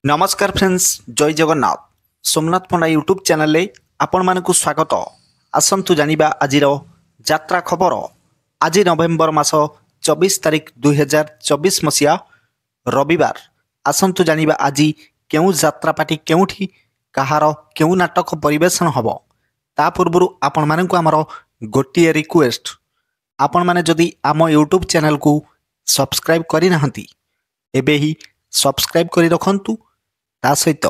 नमस्कार फ्रेंड्स, जय जगन्नाथ। सोमनाथ पंडा YouTube channel आपण मानकु स्वागत। आसंतु जानिबा आजिर यात्रा खबर। आज नवेम्बर मास 24 तारिख 2024 मसीहा रविवार। आसंतु जानिबा आज केउ यात्रा पार्टी केउठी कहार केउ नाटक परिवेशन हब। ता पूर्व आपण मानकु हमर गोटिए रिक्वेस्ट, आपण माने जदि आम यूट्यूब चैनल को सब्सक्राइब करि नाहंती एबे ही सब्सक्राइब करि रखंतु। ता सहित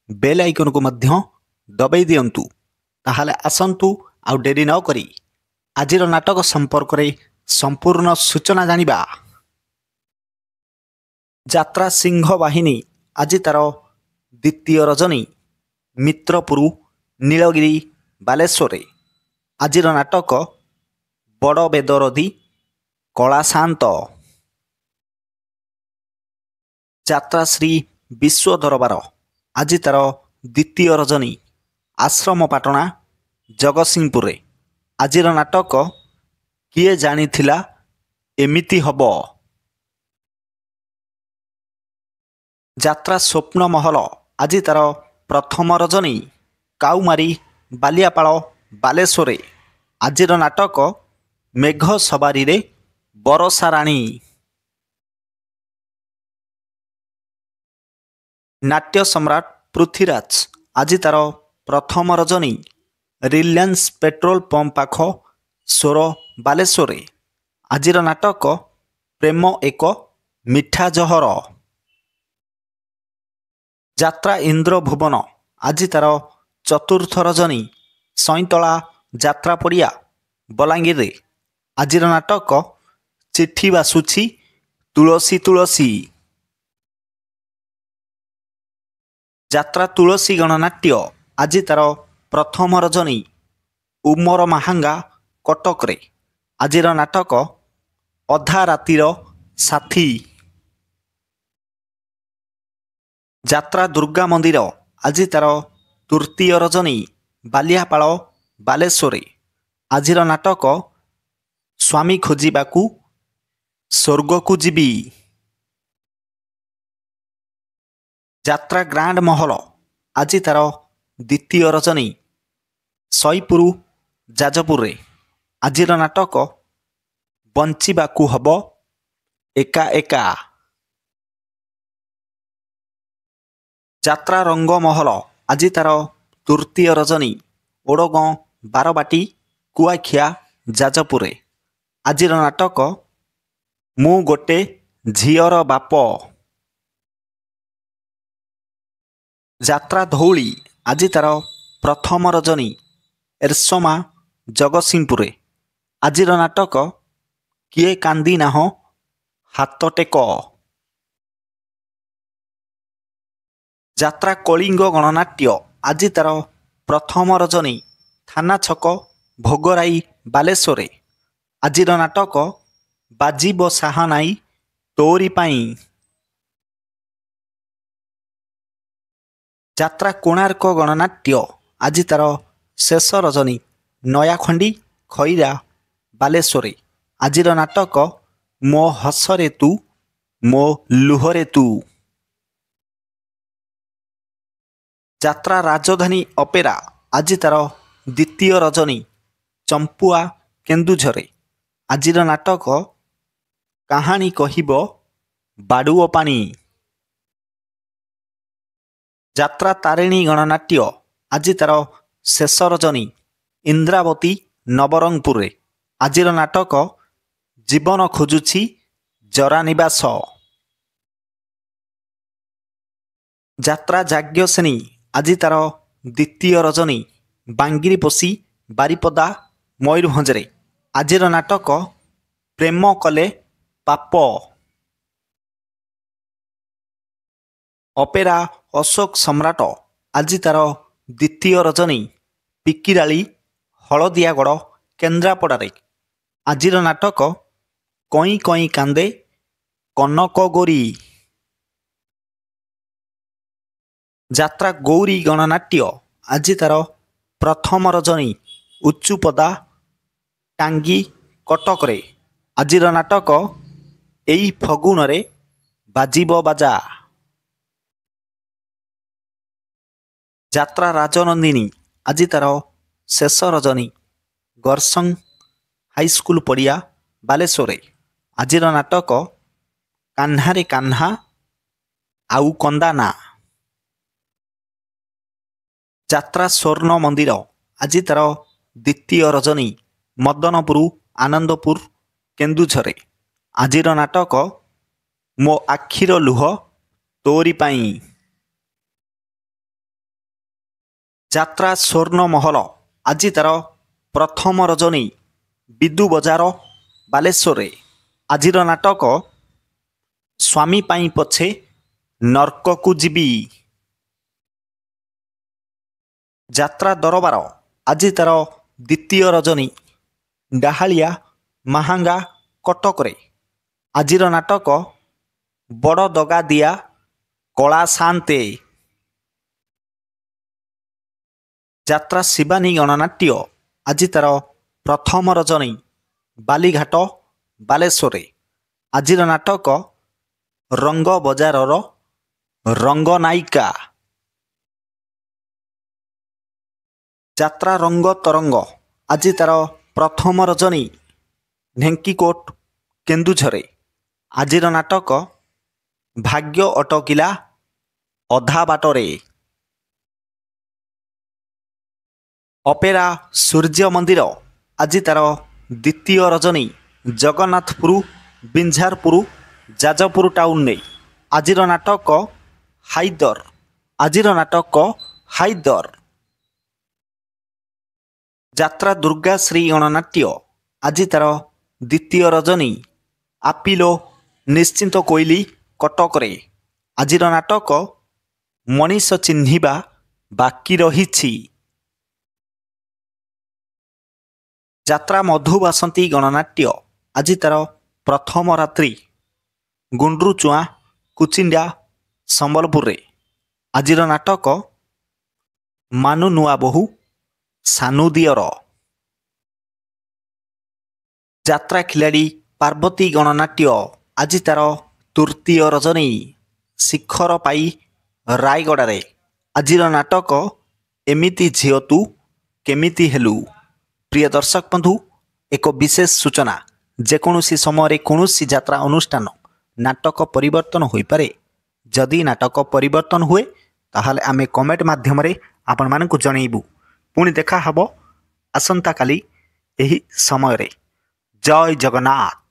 बेल आइकन को मध्य दबाई दियंतु। ताहाले आसंतु आउ डेरी न करी आजिर नाटक संपर्क रे संपूर्ण सूचना जानिबा। यात्रा सिंह बाहिनी आज तार द्वितीय रजनी मित्रपुर नीलगिरी बालेश्वर। आजिर नाटक बड़ बेदरदी कला शांत। यात्रा श्री विश्व दरबार आज तार द्वितीय रजनी आश्रम पाटणा जगतसिंहपुर। आजिर नाटक किए जानिथिला एमिति हब। यात्रा स्वप्न महल आज तार प्रथम रजनी काउमारी बालियापाल बालेश्वर। आजिर नाटक मेघ सवारी रे बरसा राणी। नाट्य सम्राट पृथ्वीराज आज तार प्रथम रजनी रिलायंस पेट्रोल पंप पाख सोर बालेश्वर। आजिर नाटक प्रेम एक मिठा जहर। यात्रा इंद्र भुवन आज तार चतुर्थ रजनी सईतला यात्रा पड़िया बलांगीर। आजिर नाटक चिट्ठी बासुछि तुलसी तुलसी। यात्रा तुलसी गणनाट्य आज तार प्रथम रजनी उमर महांगा कटक रे। आजिर नाटक अधा रातिर साथी। यात्रा दुर्गा मंदिर आज तार तृतीय रजनी बालियापाल बालेश्वर। आजिर नाटक स्वामी खोजिबाकू स्वर्ग को जीवी। यात्रा ग्रांड महल आज तार द्वितीय रजनी सईपुर जाजपुर। आजिर नाटक बंचिबाकू हब एका एका। यात्रा रंग महल आज तार तृतीय रजनी ओडगां बारबाटी कुआखिया जाजपुर। आजिर नाटक मु गोटे झीयर बाप। यात्रा धौली आज तार प्रथम रजनी एरसमा जगतसिंहपुर। आजिर नाटक किए कांदी नाह हाथ टेक। यात्रा कलिंग गणनाट्य आज तार प्रथम रजनी थाना छक भोगराई बालेश्वर। आजिर नाटक बाजिब साहानाई तोरी पाई। यात्रा कोणार्क गणनाट्य आज तार शेष रजनी नयाखंडी खईरा बालेश्वर। आजिर नाटक मो हसरे तू मो लुहरे तू। यात्रा राजधानी अपेरा आज तार द्वितीय रजनी चंपुआ केन्दुझर। आजिर नाटक कहानी कहिब बाडुओ पानी। यात्रा तारिणी गणनाट्य आज तार शेष रजनी इंद्रावती नवरंगपुर। आजिर नाटक जीवन खोजुछि जरा निवास। यात्रा जाग्ञसेनी आज तार द्वितीय रजनी बांगिरीपोषी बारिपदा मयूरभंज। आजिर नाटक प्रेम कले पाप। अपेरा अशोक सम्राट आज तार द्वितीय रजनी पिकिराली हलदियागढ़ केन्द्रापड़ा। आजिर नाटक कई कई कांदे कनक गोरी। यात्रा गौरी गणनाट्य आज तार प्रथम रजनी उच्चुपदा टांगी कटक। आजिर नाटक एई फगुन रे बाजिब बाजा। ଯାତ୍ରା ରାଜନନ୍ଦିନୀ ଆଜି ତାର ଶେଷ ରଜନୀ ଗର୍ସଂ ହାଇସ୍କୁଲ ପଡ଼ିଆ ବାଲେଶ୍ୱରରେ। ଆଜିର ନାଟକ କାହ୍ନାରେ କାହ୍ନା ଆଉ କନ୍ଦା ନା। ଯାତ୍ରା ସ୍ୱର୍ଣ୍ଣ ମନ୍ଦିର ଆଜି ତାର ଦ୍ୱିତୀୟ ରଜନୀ ମଦନପୁର ଆନନ୍ଦପୁର କେନ୍ଦୁଝରରେ। ଆଜିର ନାଟକ ମୋ ଆଖିର ଲୁହ ତୋରି ପାଇଁ। ଯାତ୍ରା ସ୍ୱର୍ଣ୍ଣ ମହଲ ଆଜି ତାର ପ୍ରଥମ ରଜନୀ ବିଦୁ ବଜାର ବାଲେଶ୍ୱରରେ। ଆଜିର ନାଟକ ସ୍ୱାମୀ ପାଇଁ ପଛେ ନର୍କକୁ ଯିବି। ଯାତ୍ରା ଦରବାର ଆଜି ତାର ଦ୍ୱିତୀୟ ରଜନୀ ଡାହାଳିଆ ମାହାଙ୍ଗା କଟକରେ। ଆଜିର ନାଟକ ବଡ଼ ଦଗା ଦିଆ କଳା ସାନ୍ତେ। ଯାତ୍ରା ଶିବାନୀ ଗଣନାଟ୍ୟ ଆଜି ତାର ପ୍ରଥମ ରଜନୀ ବାଲିଘାଟ ବାଲେଶ୍ୱରରେ। ଆଜିର ନାଟକ ରଙ୍ଗ ବଜାରର ରଙ୍ଗନାୟିକା। ଯାତ୍ରା ରଙ୍ଗ ତରଙ୍ଗ ଆଜି ତାର ପ୍ରଥମ ରଜନୀ ଢେଙ୍କିକୋଟ କେନ୍ଦୁଝରରେ। ଆଜିର ନାଟକ ଭାଗ୍ୟ ଅଟକିଲା ଅଧା ବାଟରେ। ଅପେରା ସୂର୍ଯ୍ୟ ମନ୍ଦିର ଆଜି ତାର ଦ୍ୱିତୀୟ ରଜନୀ ଜଗନ୍ନାଥପୁର ବିଞ୍ଝାରପୁର ଯାଜପୁର ଟାଉନରେ। ଆଜିର ନାଟକ ହାଇଦର। ଆଜିର ନାଟକ ହାଇଦର। ଯାତ୍ରା ଦୁର୍ଗାଶ୍ରୀ ଗଣନାଟ୍ୟ ଆଜି ତାର ଦ୍ୱିତୀୟ ରଜନୀ ଆପିଲୋ ନିଶ୍ଚିନ୍ତ କୋଇଲି କଟକରେ। ଆଜିର ନାଟକ ମଣିଷ ଚିହ୍ନିବା ବାକି ରହିଛି। ଯାତ୍ରା ମଧୁବାସନ୍ତୀ ଗଣନାଟ୍ୟ ଆଜି ତାର ପ୍ରଥମ ରାତ୍ରି ଗୁଣ୍ଡରୁଚୁଆଁ କୁଚିଣ୍ଡା ସମ୍ବଲପୁରରେ। ଆଜିର ନାଟକ ମାନୁ ନୂଆ ବୋହୂ ସାନୁ ଦିଅର। ଯାତ୍ରା ଖିଲାଡ଼ି ପାର୍ବତୀ ଗଣନାଟ୍ୟ ଆଜି ତାର ତୃତୀୟ ରଜନୀ ଶିଖର ପାଇ ରାୟଗଡ଼ାରେ। ଆଜିର ନାଟକ ଏମିତି ଝିଅ ତୁ କେମିତି ହେଲୁ। ପ୍ରିୟ ଦର୍ଶକ ବନ୍ଧୁ, ଏକ ବିଶେଷ ସୂଚନା, ଯେକୌଣସି ସମୟରେ କୌଣସି ଯାତ୍ରା ଅନୁଷ୍ଠାନ ନାଟକ ପରିବର୍ତ୍ତନ ହୋଇପାରେ। ଯଦି ନାଟକ ପରିବର୍ତ୍ତନ ହୁଏ ତାହେଲେ ଆମେ କମେଣ୍ଟ ମାଧ୍ୟମରେ ଆପଣମାନଙ୍କୁ ଜଣାଇବୁ। ପୁଣି ଦେଖା ହେବ ଆସନ୍ତାକାଲି ଏହି ସମୟରେ। ଜୟ ଜଗନ୍ନାଥ।